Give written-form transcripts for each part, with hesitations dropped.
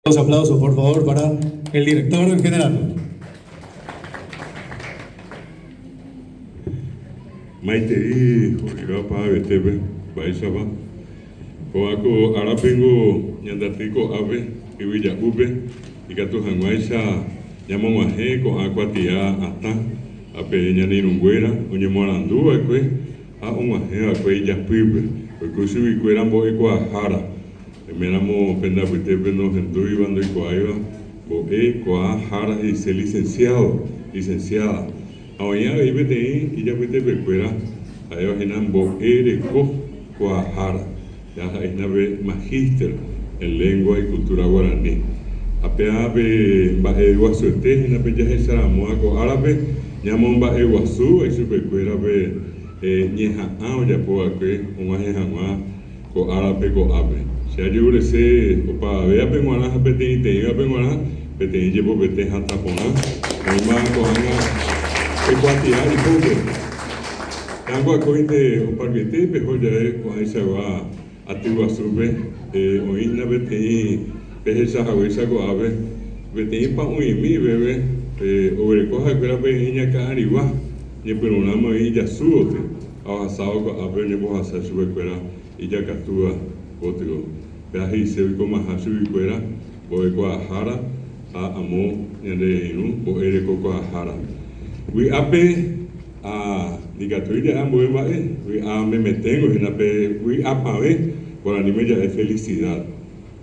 Los aplausos, por favor, para el director en general. Maite Jorigapa Betepe, Baisaba, Coaco Arapengo, Yandatiko Ave, Iwilla Ube, y Catu Hanguaisa, Yamamuaje, con Aquatia Ata, Ape Yanirunguera, Uñemorandu, Aque, a Umaje, Aque Yapibe, porque Usubi Cuerambo Ecoajara, Menamo Penda Betepe, no Gendui, Bando y Coaiba, Boe, Coajara, y ser licenciada. Ahora hay BTI y ya vete percuera, ahí va a genar boere coajara, ya hay nave magíster en lengua y cultura guaraní. Apea va guasuete, en la peña de Saramoa co árabe, llamamos va guasú, y su percuera ñeja ya puedo que un ajejanua co árabe co ave. Si hay un rece, opa, vea penguana, BTI te iba penguana, BTI llevo BTI hasta poner, hay más coanga. Ecuatia y pobre. Tango cointe o parquete, pero ya es cuando se va a tu sube, o isla BTI, peja jahuesa coave, BTI pa muy mi bebé, o recoja que era pequeña cariba, y pero una muy ya suote, a asado con abre nebo hacer su escuela y ya catúa otro. Pero ahí se ve como a su escuela, o ecuajara, a amo, y de inu, o ecoajara. We ape digatoria ambo we me metengo en ape we apave por anime ya de felicidad.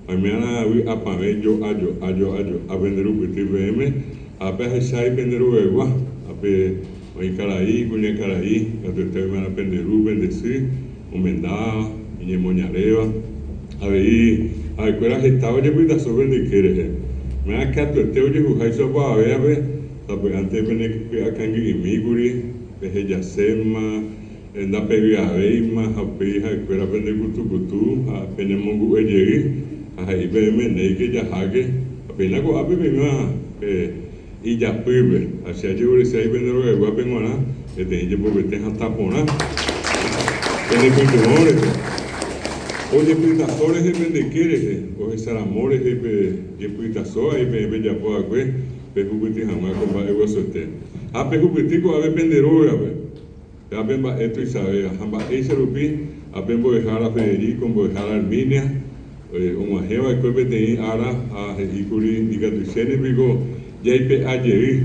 Mañana we apave yo a vender un PTVM ape sai vender uegua ape hoy caraí cuña caraí a tu te van a vender bendecir un mendá y moñareva a ver a escuela estaba ya cuida sobre de querer me ha quedado te oye jujai sopa a ver tapi ante bene akangi imiguri pehe yasema enda pevi aveima hapi ha kwera bene kutu ha pene mongu ejegi ha ibeme neike ya hage apena ko ape benga ya pibe hacia jure sai bene ro egua pengona ete je po bete hata pona pene kutu ore oye pita sore he bene kere o esar amores he pita so ai be ya po akwe Pejupiti jamás con va ego sote. A pejupitico a ver pendero a ver. Ya ven va esto y sabe. Jamba ese rupi. A ven voy a dejar a Federico, voy a dejar a Arminia. Un ajeo a cueve de ara a Hikuri diga tu sene bigo. Ya hay pe ayer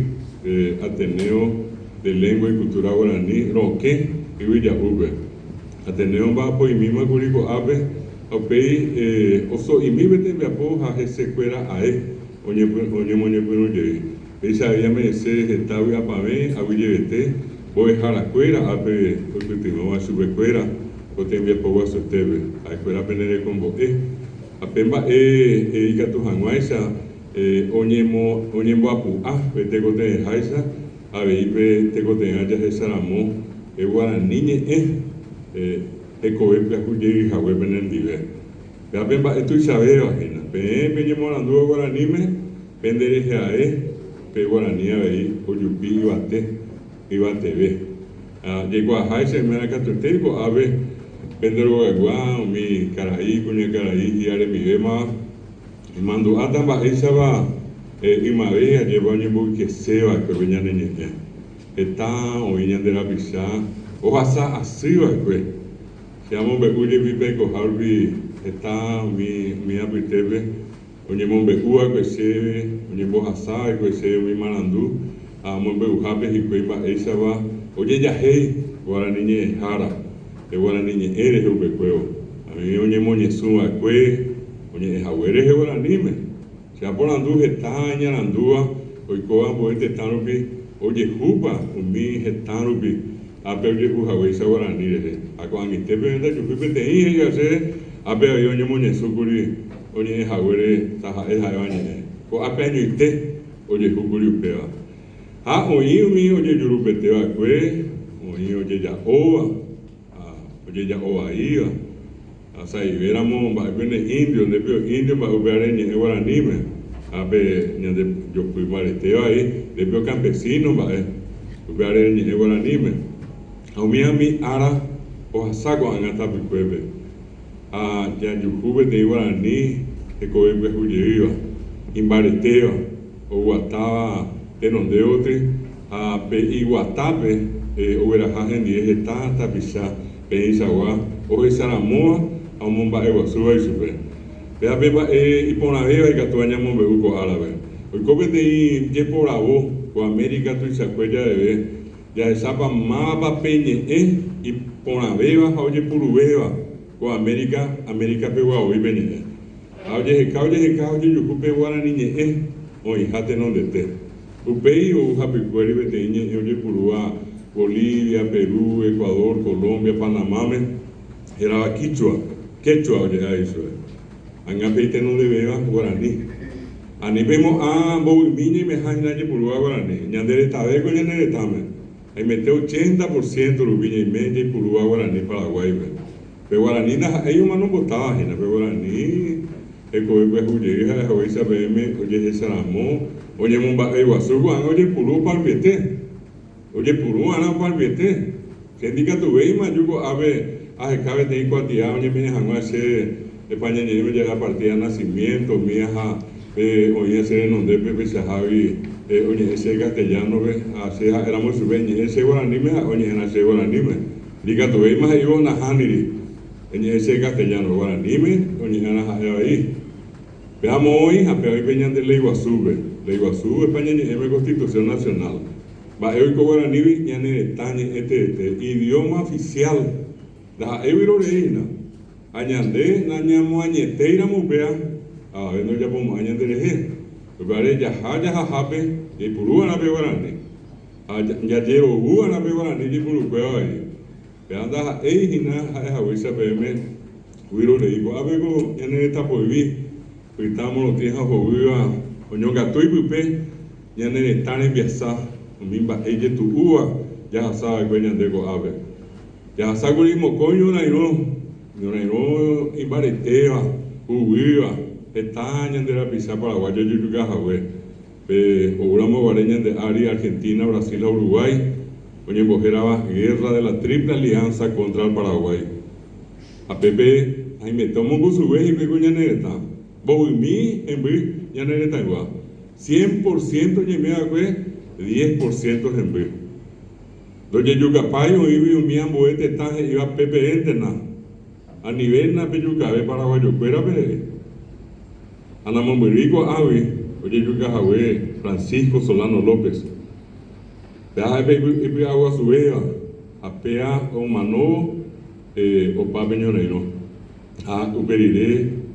Ateneo de lengua y cultura guaraní. Roque y Villa Ube. Ateneo va por y misma curico ave. Opei oso y mi vete me apo a ese cuera a él. Oye moñe pero llegué. Esa ella me dice estaba ya para mí, a vete, voy a dejar la escuela, a ver, porque tengo a su escuela, o te envía poco a su tebe, a escuela penere con vos. A pemba y que tu hanguaisa, oye mo apu, vete con te haisa, a ver, te con te haya esa ramo, guaraniñe, coe cuye y jagüe penendive. A pemba esto y saber, ajena. Peña morando guaranime, pendereje a pe guaraní a ver, oyupi y bate ve. Llegó a Jaise, me la catuteico, a ver, pendero guagua, mi caraí, cuña caraí, y are mi gema, y mando a tamba, esa va, y me veía, lleva un que se va, que venía niña. Está, o viñan de la pizza, o asa así va, pues. Se llama Becuye Pipe, cojarbi. Está mi apitebe, oye mombe ua que se, oye bojasa que se mi malandú, a mombe ujape y cuiba esa va, oye ya hey, guaraniñe jara, guaraniñe eres un becueo, a mí oye moñe suma cue, oye jagueres guaranime, se ha por andú getaña landúa, hoy coa boete tanupi, oye jupa, un mi getanupi, a peoye ujaguesa guaraní, a cuando te venda yo pipe te dije ya sé. Ape yo ni moñe sukuri oye jagüere taja esa bañe ko ape añoite oye jukuri upeba oye mi oye yurupete va kue oye ya oa iba asa iberamo va bene indio de pio indio va ubare ni guaranime ape ni de yo fui marete ahí de pio campesino va ubare ni guaranime a mi ara o hasago angata picuebe ya yujube de guaraní, que coe huyeviva, imbareteva oguatáva tenondeotri pe iguatápe overaha hendie heta tapicha peisagua ohesaramoa aomomba'eguasúva ichupe peapépa iporãvéva ikatu añamombeuko árape oikópetei jeporavo ko América tuichakue jareve jahesápa mávapa peñe'ẽ iporãvéva ha ojepuruvéva ko América peguaoi peñe'ẽ ha ojeheka ojejuhu pe Guarani ñe'ẽ oĩha tenondete upéi ou hapykuéri peteĩ ñe'ẽ ojepurúva Bolivia, Perú, Ecuador, Colombia, Panamáme herava quechua ojehea isue añápe tenondevéva Guarani anípemo mboymi ñaimehãhína jepurúva Guarani ñanderetaveko ñaneretãme aimete 80% rupi ñaime jaipurúva Guarani Paraguaype pe Guarani ndaha'éi omanómbotavahína pe Guarani hekovekuejujey ha'ehovéicha peẽme ojehecharamo oñemomba'eguasu ko'ág̃a ojepuru parpiete chendikatuvéima juko ave ahekáveteĩ kuatia oñemeñahag̃ua che epañañe'ẽme jaha partida nacimiento míaha oĩ che renondépe pechahágui oñe'ẽ che castellanope che ha'éramo chupe ñe'ẽ che guaraníme ha oñe'ẽna che guaraníme ndikatuvéima he'ívo nahániri eñe'ẽ che castellano guaraníme oñe'ẽna ha'e vai peamo oĩ ha pevaípe ñande Leiguasúpe epañañe'ẽme Constitución Nacional mba'e oiko guaranívi ñaneretã ñe'ẽtete idioma oficial ndaha'évi roreína añande nañamoañetéiramopea avave ndojapomo'ã ñanderehe upévare jahápe jaipurúvanape Guarani jajeroúvanape Guarani jaipurukuéva vai pea ndaha'éihína ha'ehaguéicha peẽme guirorei ko'ápeko ñaneretapoivi pytã morotĩ ha hovýva oñongatu ipype ñaneretã rembiasa umi mba'e jetu'úva jahasava'ekue ñande ko'ápe jahasákuri mokõi ñorairõ imbaretéva huvýva heta ñande rapicha Paraguayo jujukahague pe ouramoguare ñande ári Argentina, Brasil, Uruguay oñembohérava guerra de la Triple Alianza contra el Paraguay apépe aimete omongusuve hípeko ñaneretã mboymi hemby ñaneretãgua 100% ñemeva'ekue 10% hemby ndojejukapai oĩvi umi ambue tetã he'íva PPN-tena a nivel napejukave paraguayokuérape anamombyry ko'águi ojejukahague Francisco Solano López pea'épe ipy'aguasuvéva apea omano opa peñorairõ ha uperire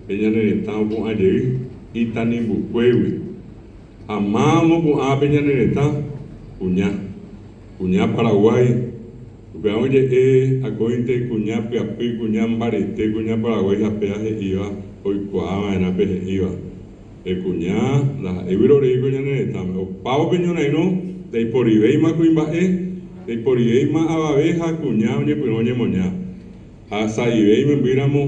peñaneretã opu'ãjey Itanimbukuégui ama omopu'ã peñaneretã kuña Paraguay upea oje'e akóinte kuña pyapy kuña mbarete kuña Paraguay hapea he'íva oikuaava'erã pe he'íva kuña ndaha'évi roreíko ñaneretãme opávo peñorairõ ndaiporivéima kuimba'e ndaiporivéima avave ha kuña oñepyrõ oñemoña ha sa'íve imembýramo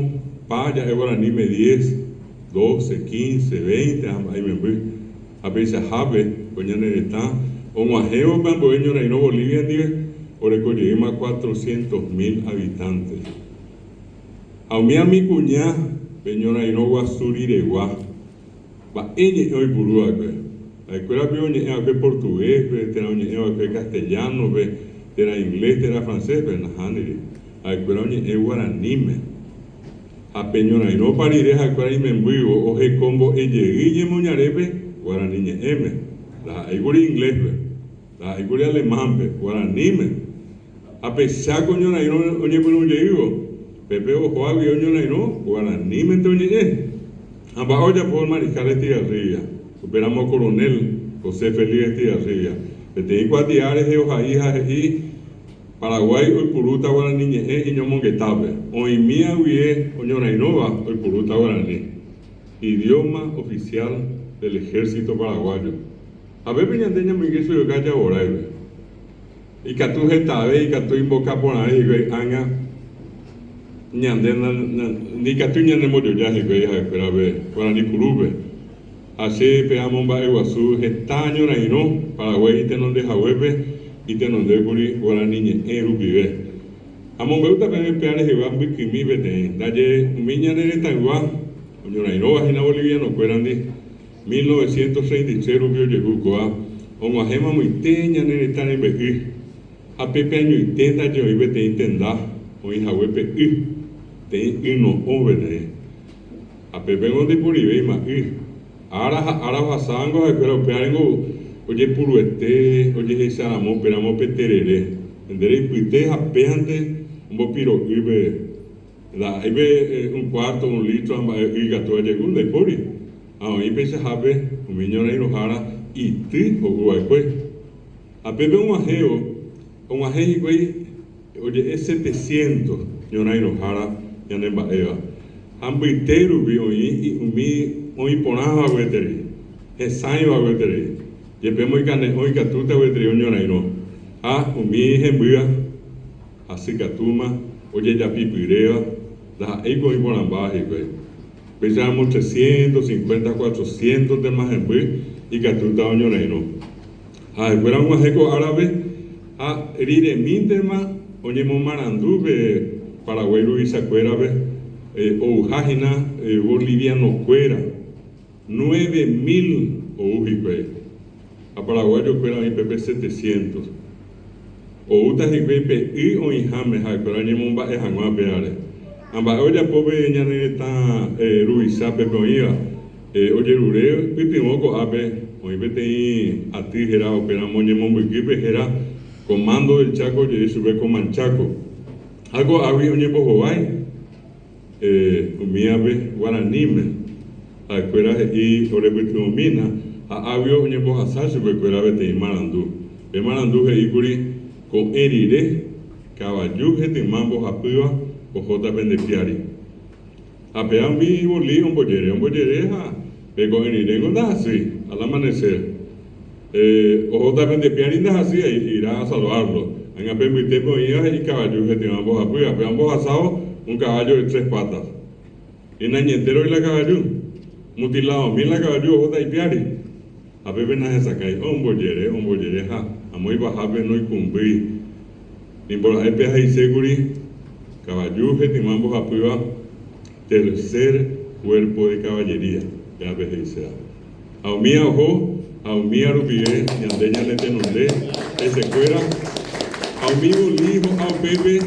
pa ja'e Guaraníme 10, 12, 15, 20 ha imemby ha peichahápe ko ñaneretã og̃uahẽvo pe ambue ñorairõ Bolivia ndive orekojeýma 400.000 habitantes ha umi ami kuña pe ñorairõ guasu riregua mba'e ñe'ẽ oipurúva'ekue ha'ekuérape oñe'ẽva'ekue portuguéspe térã oñe'ẽva'ekue castellanope térã inglés térã francéspe nahániri ha'ekuéra oñe'ẽ Guaraníme ha pe ñorairõ parire ha'ekuéra imembývo oheko mbo'ejey ñemoñarépe Guarani ñe'ẽme ndaha'éikuri ingléspe ndaha'éikuri alemánpe Guaraníme apecháko ñorairõ oñepyrũjeývo pépe oho'agui oñorairõ Guaranímente oñe'ẽ ha mba'e ojapo Mariscal Estigarribia upéramo Coronel José Félix Estigarribia peteĩ kuatiáre he'ohai ha he'i Paraguay oipurúta Guarani ñe'ẽ iñomongetápe oĩmi aguiye oñorairõva oipurúta Guarani idioma oficial del ejército paraguayo avépe ñande ñamyke chujoka javoraipe ikatu hetave ikatu imbokaporãre hikuái ág̃a ñande ndikatu ñanembojoja hikuái ha'ekuérape Guarani purúpe ache pe'amo mba'eguasu heta ñorairõ Paraguay itenondehaguépe itenondékuri Guarani ñe'ẽ rupive amombeuta pe arehéva mbykymi peteĩ ndaje umi ñaneretãgua oñorairõvahína bolivianokuérandi 1936 rubio Yehucoa, o Ajema Muiteña Nenetane Behi, a Pepe año 80 yo iba te intenda, o hija Wepe te ino ovene. A Pepe no de Puribe ma Ahora pasango, pero pearengo, oye puruete, oye esaramo, peramo peterere. Enderei pite apeante, un bopiro ibe, ibe un cuarto, un litro, y gato llegó de puri. Ahí pese habe, un miñón ahí rojara, y ti o guaycue. A Pepe un ajeo, oye, es 700, yo no hay rojara, ya no en baeva. Ambiteru vi hoy ponaba weteri, esaño weteri, yepemo y cane hoy catuta weteri oñonaino, hembria, así catuma, oye ya pipirea, la ego y bonambaje, pesamos 350, 400 de más hembri y catuta oñonaino. Fuera un ajeco árabe, rire minterma, oye momarandú, Paraguay Luisa Cuerabe. O Jajina, boliviano cuera, 9.000 o Ujipe, a paraguayo cuera mi PP 700, o Uta Jipepe y o Injame, pero ni Momba es Angua Peare. Amba oye pobre ñaneta Ruiza Pepe oía, oye Rureo, Pipimoco Ape, o Ibete a ti Gera, operamos ni Mombo Equipe Gera, comando del Chaco, y sube con Manchaco. Algo había un ñepo Jovay. Umiabe guaranime a escuela y orebutumina a avio ñepo hasasu be escuela de marandu heikuri con erire caballuje de mambo apua o jota bendepiari a pean vi boli un bollere be con erire no da así al amanecer o jota bendepiari da así irá a salvarlo en apemite poía y caballuje de mambo apua pean bo asado un caballo de 3 patas. Y en añentero y la caballo, mutilado, mil la caballo, otra y piari. A Pepe nace sacai, un bollere, a muy bajabe no y cumbrí. Ni por la EPA y seguri, caballo, timambos a prueba, tercer cuerpo de caballería, ya ves y sea. A mí ojo, a mí arubiré, y andeña nete nonde, ese cuera. A mi bolivo, a Pepe,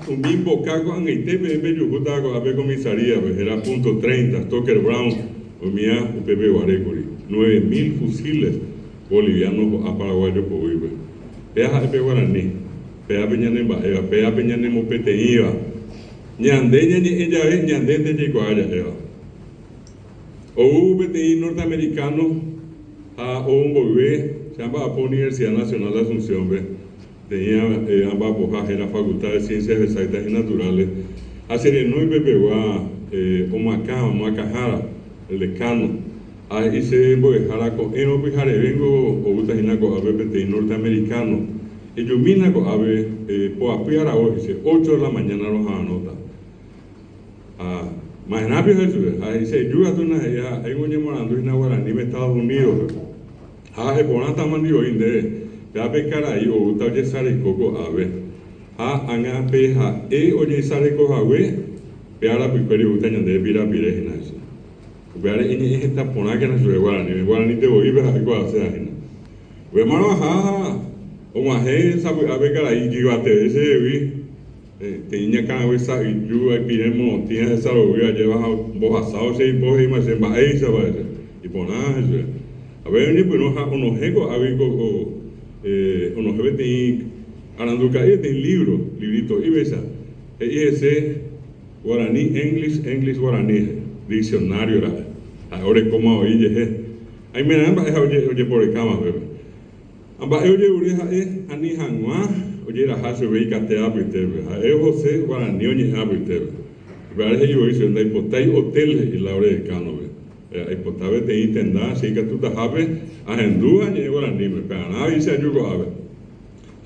un bimbo cago, a mi tepe, Yucutago, a comisaría, era punto 30, Stoker Brown, o mía, Pepe Guarecuri, 9.000 fusiles bolivianos a paraguayos por vive. Pea Pepe Guaraní, Pea Peñanemba, Pea Peñanemo Peteiva, Ñandeña ni ella es, Ñandente llegó allá, o PTI norteamericano, a un bebé, se llama Universidad Nacional de Asunción, tenía ambas bojas en la Facultad de Ciencias Exactas y Naturales. Hace no y Pepeguá, Omacajara, el decano, ahí se embojara con en Opijare, vengo o Utajinaco a BPT norteamericano, y yo mina con ave, por apiar a hoy, 8 de la mañana los anota. Imagínate eso, ahí se ayuda a una, hay un llamando en Guaraní, Estados Unidos, por una tamandio inde. Ya pecarai o uta oye sare coco ave. Anga peja oye sare coco ave. Peara piperi uta ñande pira pire hinaso. Peara ini esta pona que no sube guarani te voy a algo hace ajena. We mano o maje sabe ave carai gigante ese vi. Tenía cada vez a yo hay piremo tiene esa lo voy a llevar bojasao se boje y más en bae sabe. Y pona eso. A ver ni pues unos ego ave coco unos jefes aranduca tem librito y besa ese guaraní English guaraní diccionario ahora como oye ahí me dan oye por el cama bebé amba oye ureja ani hangua oye la hace ve catea pitebe José guaraní oye pitebe parece yo hice una hipotai hotel y la hora de cano hipotabe te intenda así que tú te sabes a hendúa ni guaraní me pega nada y se ayuda a ver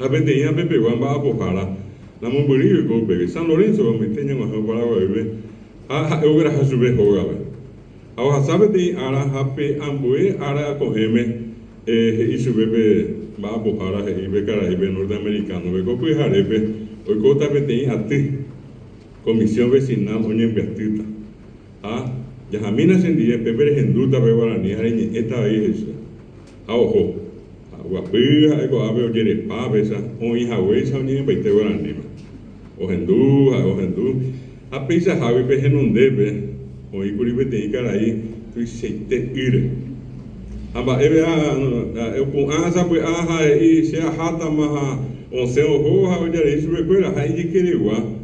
la pendeja Pepe Guamba a Pojara la Momburillo y Golpe San Lorenzo me tenía más para bebé obras a su vez jugaba ahora sabes de ara hape ambue ara cogeme y su bebé va a Pojara y ve cara y ve norteamericano ve copo y jarepe hoy cota pendeja a ti comisión vecinal oña investita Yajamina sendía Pepe Henduta pe Guarani Ariñe esta vez eso. A ojo. Guapija eko ave oyere pa besa o hija huesa o ni baite Guarani. O Hendú. A pisa javi pe henundebe o ikuri pe te ikarai tu seite ire. Aba ebe eu com asa pe aha e se a hata maha o seu roha o oyere isso recuerda hai de querewa.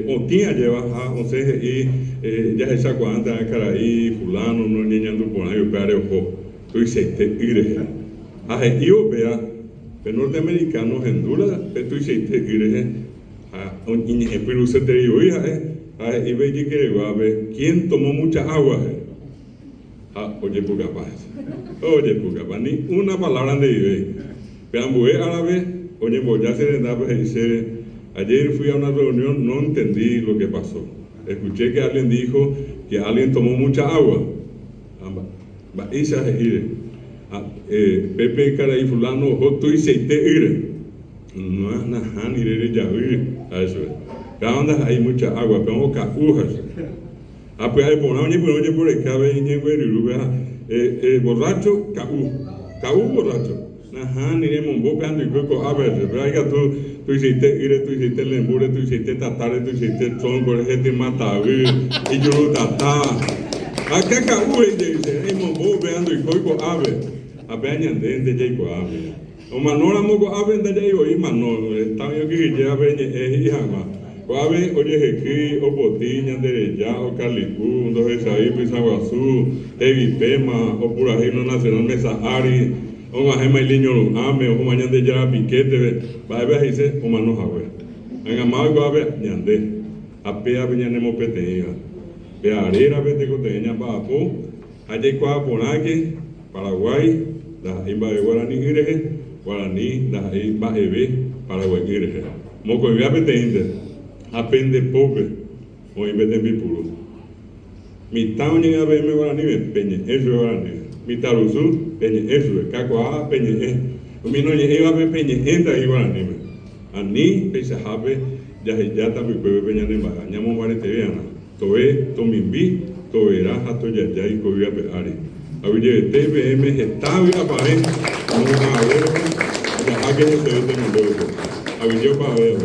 Ontem lleva a once y ya esa cuanta carai fulano no niñando por ahí para el jo tu seite ire a yo vea el norteamericano hendula tu seite ire a un en Perú se te digo a y ve que quiere ver quién tomó mucha agua oye puga ni una palabra de vive vean bue árabe oye ya se le da se ayer fui a una reunión, no entendí lo que pasó. Escuché que alguien dijo que alguien tomó mucha agua. Pepe Caray fulano, joto y seite ire. No es nada ni ire ya ire. A eso es. Pero onda hay mucha agua, pero cajujas. Pues hay por oye por el cabe y borracho, caú borracho. Ajá, ni de mombo peando y coco a ver, pero hay que tú hiciste ire, tú hiciste lembure, tú hiciste tatare, tú hiciste son por gente mata y yo lo tata. Acá caú y dice, hay mombo peando y coco a ver, a peñan de Jacob a ver. O manora moco a ver de Jacob y manolo, está yo que ya ven es hijama. A ver, oye, que o botiña derecha o calicú, dos veces ahí, pisaguazú, evipema, o purajino nacional mesa ari. O majema el niño lo ame, o mañana de ya piquete, va a ver ahí se, o manos a ver. En amago a ver, ñande, a pea viñanemo peteña, pearera vete coteña para po, allá cuá por aquí, Paraguay, la imba de Guarani Ireje, Guarani, la imba ebe, Paraguay Ireje. Moco vea peteña, apende pobre, o imbe de puro. Mi tao ni a ver me Guarani me peñe, eso es Guarani. Mi tarusu peñe eso kakwa peñe mi no lleva peñe enda igual anime ani pesa habe ya ta mi pueblo peña ne ba ñamo mare te veana toe to mimbi to era hato ya y ko via pe ari awie TVM está via pare no a ver ya a que se te mando awie pa ver